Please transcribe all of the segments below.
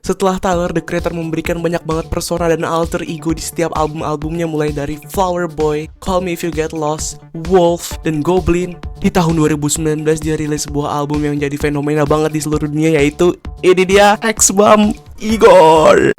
Setelah Tyler, The Creator memberikan banyak banget persona dan alter ego di setiap album-albumnya, mulai dari Flower Boy, Call Me If You Get Lost, Wolf, dan Goblin. Di tahun 2019 dia rilis sebuah album yang jadi fenomena banget di seluruh dunia, yaitu ini dia, X-Bomb Igor.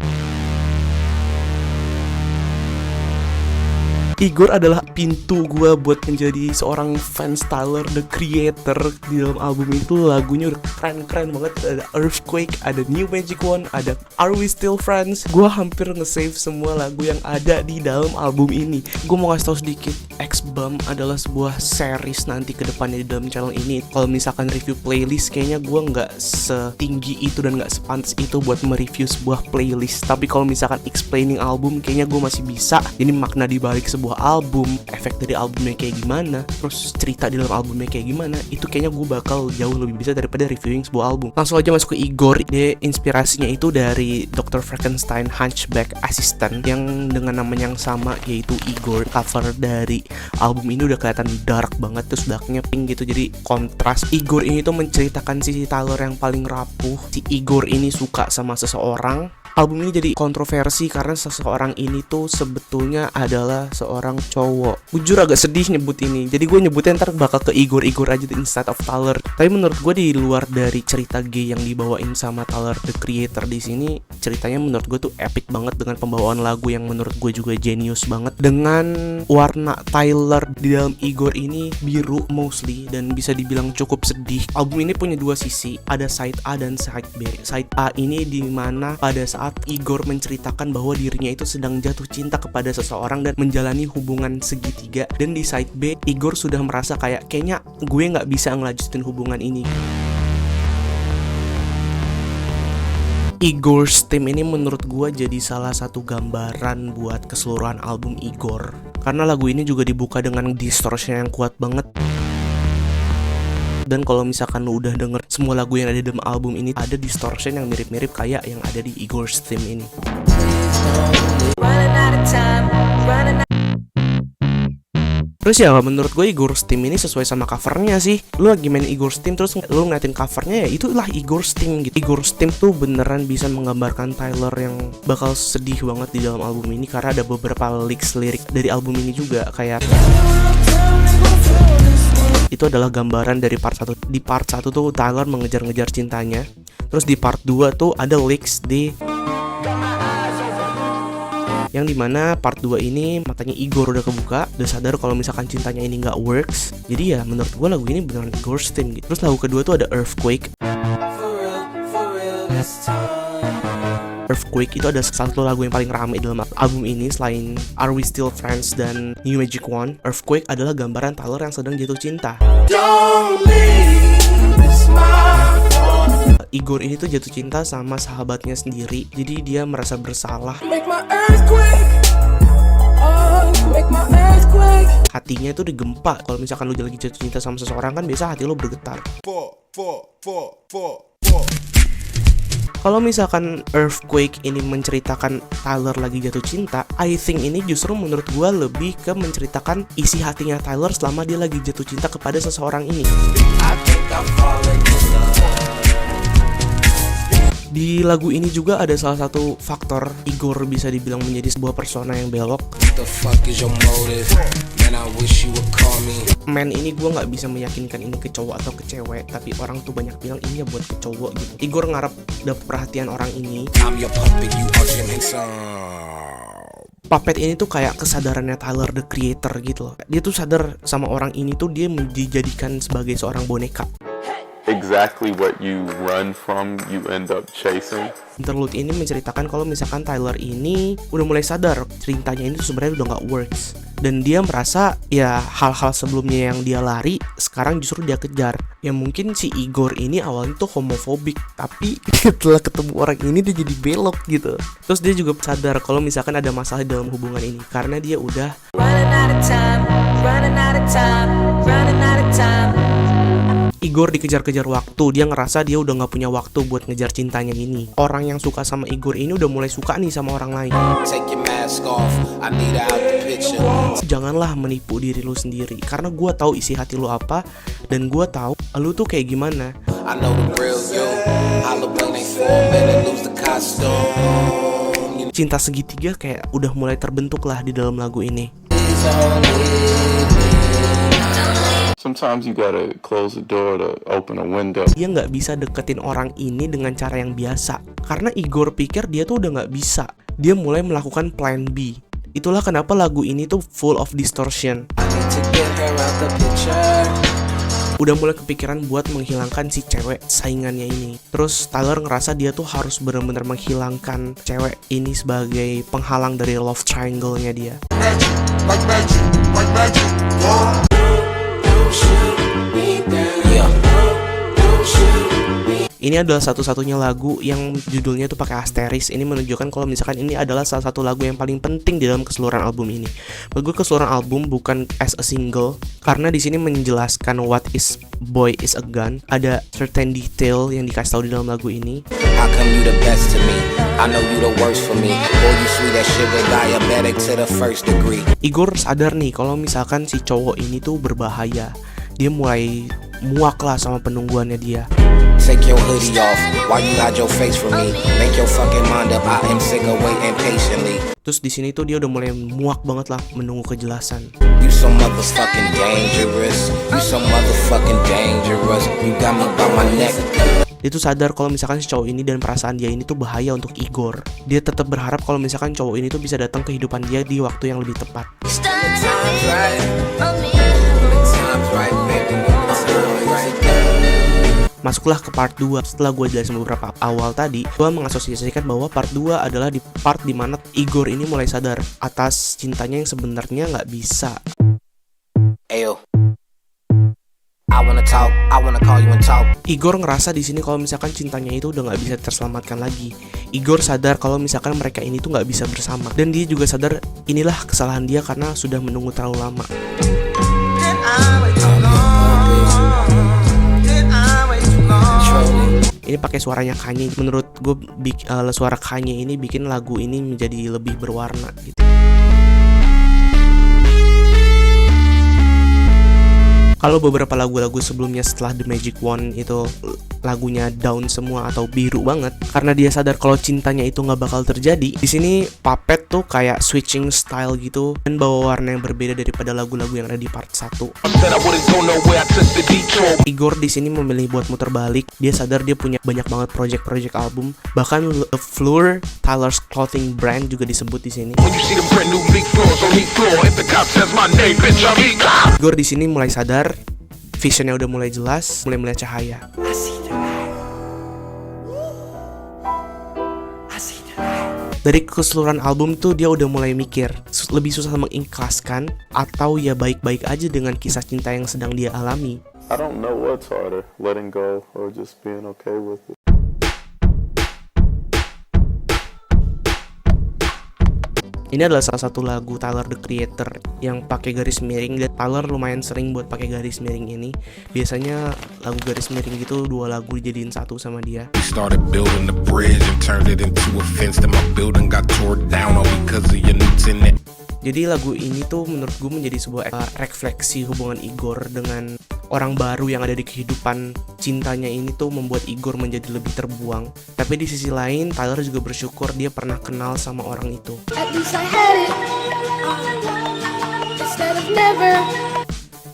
Igor adalah pintu gue buat menjadi seorang fans Tyler, The Creator. Di dalam album itu lagunya udah keren-keren banget. Ada Earthquake, ada New Magic One, ada Are We Still Friends. Gue hampir nge-save semua lagu yang ada di dalam album ini. Gue mau kasih tau sedikit, X-Bomb adalah sebuah series nanti ke depannya di dalam channel ini. Kalau misalkan review playlist, kayaknya gue nggak setinggi itu dan nggak sepantas itu buat mereview sebuah playlist. Tapi kalau misalkan explaining album, kayaknya gue masih bisa. Ini makna dibalik sebuah album, efek dari albumnya kayak gimana, terus cerita di dalam albumnya kayak gimana, itu kayaknya gue bakal jauh lebih bisa daripada reviewing sebuah album. Langsung aja masuk ke Igor. Dia inspirasinya itu dari Dr. Frankenstein Hunchback Assistant yang dengan namanya yang sama, yaitu Igor. Cover dari album ini udah kelihatan dark banget, terus darknya pink gitu, jadi kontras. Igor ini tuh menceritakan sisi Tyler yang paling rapuh. Si Igor ini suka sama seseorang. Album ini jadi kontroversi karena seseorang ini tuh sebetulnya adalah seorang cowok. Jujur agak sedih nyebut ini, jadi gue nyebutnya ntar bakal ke Igor aja instead of Tyler. Tapi menurut gue di luar dari cerita gay yang dibawain sama Tyler, The Creator di sini, ceritanya menurut gue tuh epic banget dengan pembawaan lagu yang menurut gue juga genius banget. Dengan warna Tyler di dalam Igor ini biru mostly dan bisa dibilang cukup sedih. Album ini punya dua sisi, ada side A dan side B. Side A ini dimana pada saat Igor menceritakan bahwa dirinya itu sedang jatuh cinta kepada seseorang dan menjalani hubungan segitiga, dan di side B Igor sudah merasa kayaknya gue nggak bisa ngelanjutin hubungan ini. Igor's Theme ini menurut gue jadi salah satu gambaran buat keseluruhan album Igor, karena lagu ini juga dibuka dengan distortion yang kuat banget. Dan kalau misalkan lu udah denger semua lagu yang ada di dalam album ini, ada distortion yang mirip-mirip kayak yang ada di Igor's Theme ini. Terus ya menurut gue Igor's Theme ini sesuai sama covernya sih. Lu lagi main Igor's Theme terus lu ngeliatin covernya, ya itulah Igor's Theme gitu. Igor's Theme tuh beneran bisa menggambarkan Tyler yang bakal sedih banget di dalam album ini, karena ada beberapa lirik dari album ini juga kayak itu adalah gambaran dari part 1. Di part 1 tuh Tyler mengejar-ngejar cintanya. Terus di part 2 tuh ada leaks yang dimana part 2 ini matanya Igor udah kebuka, udah sadar kalau misalkan cintanya ini nggak works. Jadi ya menurut gue lagu ini beneran Igor's Theme gitu. Terus lagu kedua tuh ada Earthquake. Earthquake itu ada satu lagu yang paling ramai dalam album ini selain Are We Still Friends dan New Magic One. Earthquake adalah gambaran Tyler yang sedang jatuh cinta. Igor ini tuh jatuh cinta sama sahabatnya sendiri, jadi dia merasa bersalah. Hatinya tuh digempa. Kalau misalkan lu lagi jatuh cinta sama seseorang kan biasa hati lu bergetar. Kalau misalkan Earthquake ini menceritakan Tyler lagi jatuh cinta, I think ini justru menurut gue lebih ke menceritakan isi hatinya Tyler selama dia lagi jatuh cinta kepada seseorang ini. Di lagu ini juga ada salah satu faktor Igor bisa dibilang menjadi sebuah persona yang belok. Man ini gue gak bisa meyakinkan ini ke cowok atau ke cewek, tapi orang tuh banyak bilang ini ya buat ke cowok gitu. Igor ngarep dapet perhatian orang ini. Puppet ini tuh kayak kesadarannya Tyler, The Creator gitu loh. Dia tuh sadar sama orang ini tuh dia dijadikan sebagai seorang boneka. Exactly what you run from, you end up chasing. Interlude ini menceritakan kalau misalkan Tyler ini udah mulai sadar cintanya ini sebenarnya udah nggak works, dan dia merasa ya hal-hal sebelumnya yang dia lari sekarang justru dia kejar. Ya mungkin si Igor ini awalnya tuh homofobik, tapi setelah ketemu orang ini dia jadi belok gitu. Terus dia juga sadar kalau misalkan ada masalah dalam hubungan ini karena dia udah Igor dikejar-kejar waktu, dia ngerasa dia udah gak punya waktu buat ngejar cintanya ini. Orang yang suka sama Igor ini udah mulai suka nih sama orang lain. Janganlah menipu diri lu sendiri, karena gue tahu isi hati lu apa, dan gue tahu lu tuh kayak gimana. costume. Cinta segitiga kayak udah mulai terbentuk lah di dalam lagu ini. Sometimes you gotta close the door to open a window. Dia nggak bisa deketin orang ini dengan cara yang biasa, karena Igor pikir dia tuh udah nggak bisa. Dia mulai melakukan plan B. Itulah kenapa lagu ini tuh full of distortion. Udah mulai kepikiran buat menghilangkan si cewek saingannya ini. Terus Tyler ngerasa dia tuh harus benar-benar menghilangkan cewek ini sebagai penghalang dari love triangle-nya dia. Ini adalah satu-satunya lagu yang judulnya tuh pakai asteris. Ini menunjukkan kalau misalkan ini adalah salah satu lagu yang paling penting di dalam keseluruhan album ini. Menurut gue keseluruhan album bukan as a single, karena di sini menjelaskan what is boy is a gun. Ada certain detail yang dikasih tahu di dalam lagu ini. How come you the best to me? I know you the worst for me. Boy, you sweet as sugar, diabetic to the first degree. Igor sadar nih kalau misalkan si cowok ini tuh berbahaya. Dia mulai muak lah sama penungguannya dia. Take your hoodie off, why you hide your face from me? Make your fucking mind up, I am sick of waiting patiently. Terus di sini tuh dia udah mulai muak banget lah menunggu kejelasan. You so motherfucking dangerous, you so motherfucking dangerous. You got me by my neck. Dia tuh sadar kalau misalkan si cowok ini dan perasaan dia ini tuh bahaya untuk Igor. Dia tetap berharap kalau misalkan cowok ini tuh bisa datang ke kehidupan dia di waktu yang lebih tepat. Masuklah ke part 2. Setelah gue jelasin beberapa awal tadi, gue mengasosiasikan bahwa part 2 adalah di part dimana Igor ini mulai sadar atas cintanya yang sebenarnya nggak bisa. Ayo, I wanna talk, I wanna call you and talk. Igor ngerasa di sini kalau misalkan cintanya itu udah nggak bisa terselamatkan lagi. Igor sadar kalau misalkan mereka ini tuh nggak bisa bersama, dan dia juga sadar inilah kesalahan dia karena sudah menunggu terlalu lama. Ini pakai suaranya Kanye. Menurut gue suara Kanye ini bikin lagu ini menjadi lebih berwarna gitu. Kalau beberapa lagu-lagu sebelumnya setelah The Magic Wand itu lagunya down semua atau biru banget karena dia sadar kalau cintanya itu nggak bakal terjadi. Di sini Puppet tuh kayak switching style gitu dan bawa warna yang berbeda daripada lagu-lagu yang ada di part 1. Igor di sini memilih buat muter balik. Dia sadar dia punya banyak banget project album. Bahkan The Floor, Tyler's clothing brand juga disebut di sini. Igor di sini mulai sadar, visionnya udah mulai jelas, mulai melihat cahaya. Dari keseluruhan album tuh dia udah mulai mikir, lebih susah mengikhlaskan atau ya baik-baik aja dengan kisah cinta yang sedang dia alami. I don't know what's harder, letting go or just being okay with it. Ini adalah salah satu lagu Tyler the Creator yang pakai garis miring, dan Tyler lumayan sering buat pakai garis miring ini. Biasanya lagu garis miring gitu dua lagu dijadiin satu sama dia. We started building the bridge and turned it into a fence that my building got tore down all because of your new tenant. Jadi lagu ini tuh menurut gue menjadi sebuah refleksi hubungan Igor dengan orang baru yang ada di kehidupan cintanya ini tuh membuat Igor menjadi lebih terbuang. Tapi di sisi lain Tyler juga bersyukur dia pernah kenal sama orang itu.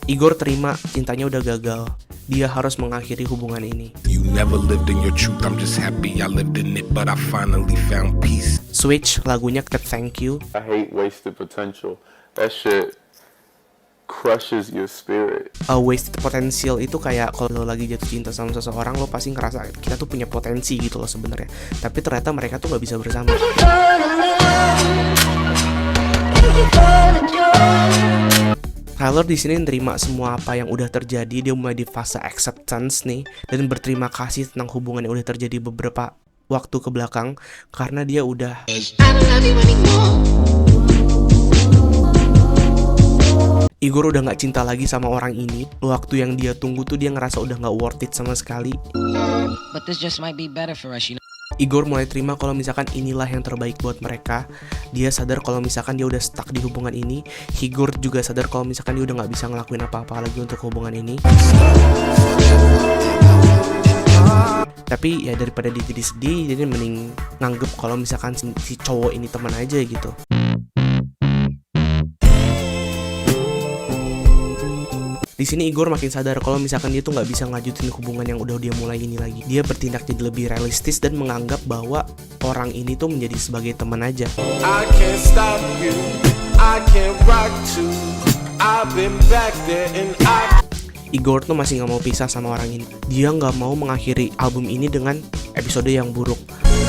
Igor terima cintanya udah gagal. Dia harus mengakhiri hubungan ini. You never lived in your truth, I'm just happy I lived in it, but I finally found peace. Switch lagunya ke Thank You. I hate wasted potential. That shit crushes your spirit. Wasted potential itu kayak kalau lo lagi jatuh cinta sama seseorang, lo pasti ngerasa kita tuh punya potensi gitu loh sebenarnya. Tapi ternyata mereka tuh nggak bisa bersama. Tyler di sini nerima semua apa yang udah terjadi. Dia mulai di fase acceptance nih dan berterima kasih tentang hubungan yang udah terjadi beberapa waktu ke belakang karena dia udah Igor udah nggak cinta lagi sama orang ini. Waktu yang dia tunggu tuh dia ngerasa udah nggak worth it sama sekali. But this just might be better for us, you know. Igor mulai terima kalau misalkan inilah yang terbaik buat mereka. Dia sadar kalau misalkan dia udah stuck di hubungan ini. Igor juga sadar kalau misalkan dia udah gak bisa ngelakuin apa-apa lagi untuk hubungan ini. Tapi ya daripada dia jadi sedih, jadi mending nganggep kalau misalkan si cowok ini teman aja gitu. Di sini Igor makin sadar kalau misalkan dia tuh nggak bisa ngajutin hubungan yang udah dia mulai ini lagi. Dia bertindak jadi lebih realistis dan menganggap bahwa orang ini tuh menjadi sebagai teman aja. I can't stop you, I can't rock you, I've been back there and I... Igor tuh masih nggak mau pisah sama orang ini. Dia nggak mau mengakhiri album ini dengan episode yang buruk.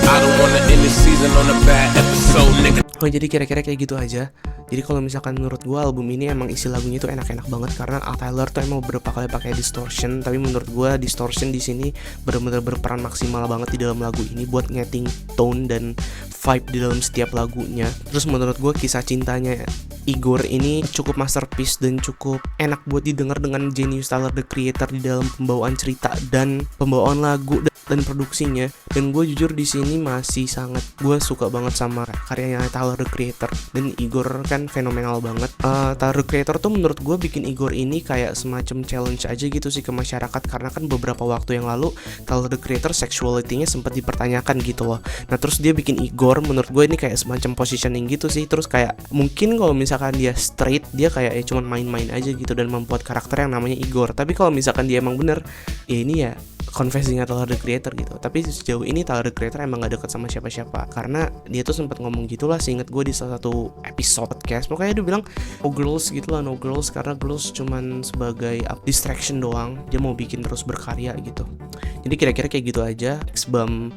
I don't wanna end the season on a bad episode, nigga. Oh, jadi kira-kira kayak gitu aja. Jadi kalau misalkan menurut gue album ini emang isi lagunya tuh enak-enak banget karena Tyler tuh emang beberapa kali pakai distortion, tapi menurut gue distortion di sini benar-benar berperan maksimal banget di dalam lagu ini buat ngetting tone dan vibe di dalam setiap lagunya. Terus menurut gue kisah cintanya Igor ini cukup masterpiece dan cukup enak buat didengar dengan Genius Tyler the Creator di dalam pembawaan cerita dan pembawaan lagu dan produksinya. Dan gue jujur di sini masih sangat gue suka banget sama karyanya Tyler the Creator, dan Igor kan fenomenal banget. Tyler the Creator tuh menurut gue bikin Igor ini kayak semacam challenge aja gitu sih ke masyarakat, karena kan beberapa waktu yang lalu Tyler the Creator sexuality-nya sempat dipertanyakan gitu loh. Nah terus dia bikin Igor, menurut gue ini kayak semacam positioning gitu sih. Terus kayak mungkin kalau misalkan dia straight, dia kayak cuman main-main aja gitu dan membuat karakter yang namanya Igor. Tapi kalau misalkan dia emang bener, ya ini ya confessing-nya Tyler the Creator gitu. Tapi sejauh ini Tyler the Creator emang gak deket sama siapa-siapa, karena dia tuh sempat ngomong gitulah, seinget gue di salah satu episode podcast. Pokoknya dia bilang no girls gitu lah, no girls, karena girls cuman sebagai distraction doang. Dia mau bikin terus berkarya gitu. Jadi kira-kira kayak gitu aja album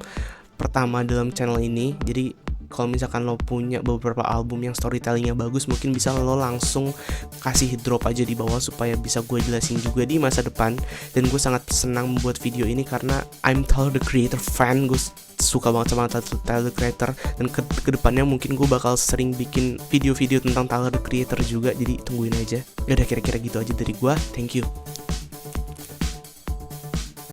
pertama dalam channel ini. Jadi kalau misalkan lo punya beberapa album yang storytellingnya bagus, mungkin bisa lo langsung kasih drop aja di bawah supaya bisa gue jelasin juga di masa depan. Dan gue sangat senang membuat video ini karena I'm Tyler the Creator fan. Gue suka banget sama Tyler the Creator, dan kedepannya mungkin gue bakal sering bikin video-video tentang Tyler the Creator juga. Jadi tungguin aja. Yaudah, kira-kira gitu aja dari gue. Thank you.